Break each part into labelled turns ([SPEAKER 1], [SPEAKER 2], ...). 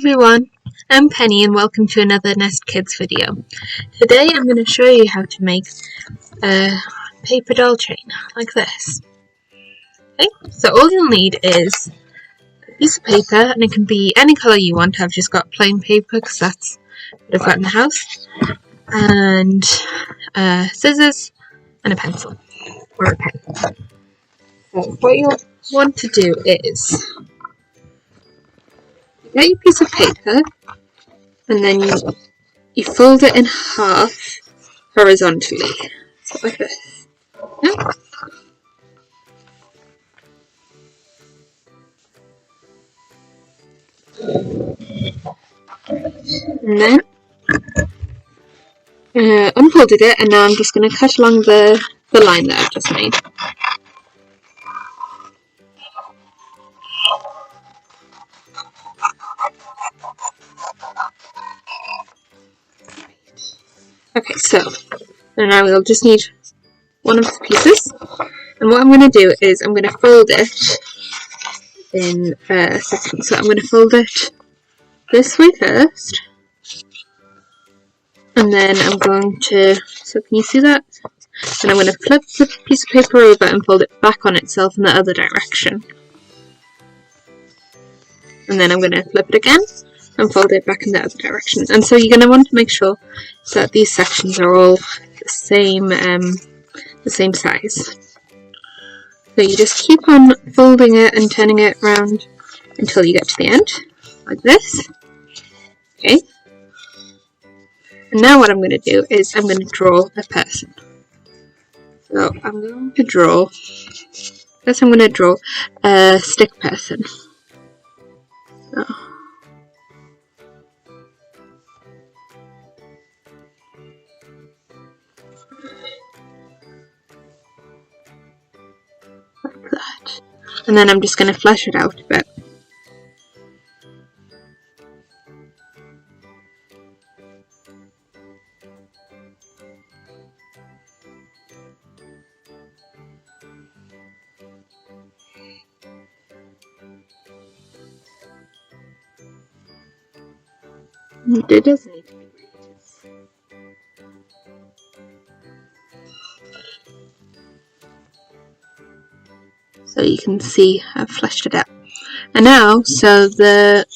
[SPEAKER 1] everyone, I'm Penny and welcome to another N.E.S.T Kids video. Today I'm going to show you how to make a paper doll chain like this. Okay, so all you'll need is a piece of paper, and it can be any colour you want. I've just got plain paper because that's what I've got in the house, and scissors and a pencil or a pen. So what you'll want to do is get your piece of paper and then you fold it in half horizontally, so like this. Yeah. And then unfolded it, and now I'm just going to cut along the line that I've just made. Okay, so now we'll just need one of the pieces, and what I'm going to do is I'm going to fold it in sections. So I'm going to fold it this way first, and then I'm going to, so can you see that? And I'm going to flip the piece of paper over and fold it back on itself in the other direction. And then I'm going to flip it again and fold it back in the other direction. And so you're going to want to make sure that these sections are all the same size. So you just keep on folding it and turning it around until you get to the end, like this. Okay. And now what I'm going to do is I'm going to draw a person. So I'm going to draw, first I'm going to draw a stick person. So. Like that. And then I'm just going to flesh it out a bit. It doesn't need to be right. So you can see I've fleshed it out. And now, so the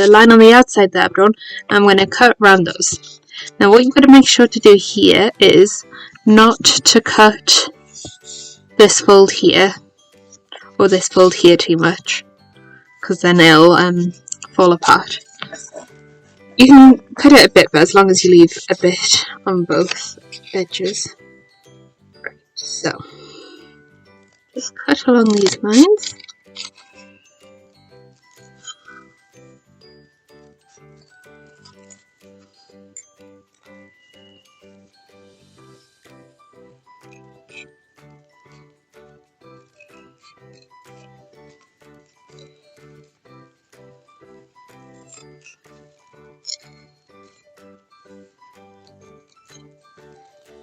[SPEAKER 1] line on the outside that I've drawn, I'm going to cut around those. Now what you've got to make sure to do here is not to cut this fold here or this fold here too much, because then it'll fall apart. You can cut it a bit, but as long as you leave a bit on both edges. Right, so just cut along these lines.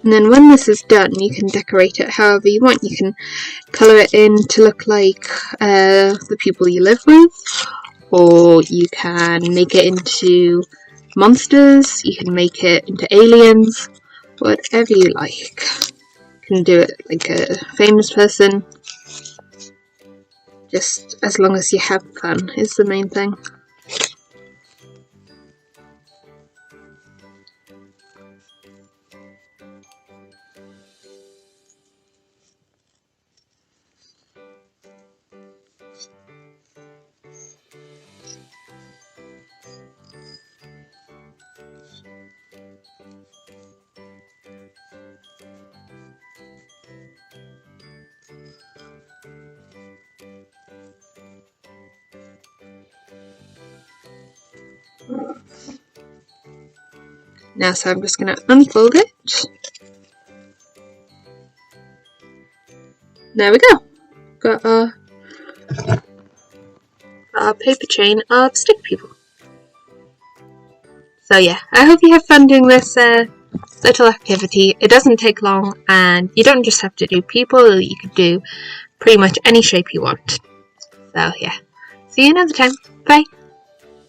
[SPEAKER 1] And then when this is done, you can decorate it however you want. You can colour it in to look like the people you live with, or you can make it into monsters, you can make it into aliens, whatever you like. You can do it like a famous person, just as long as you have fun is the main thing. Now, so I'm just going to unfold it. There we go. Got our paper chain of stick people. So yeah, I hope you have fun doing this little activity. It doesn't take long, and you don't just have to do people, you can do pretty much any shape you want. So yeah, see you another time. Bye!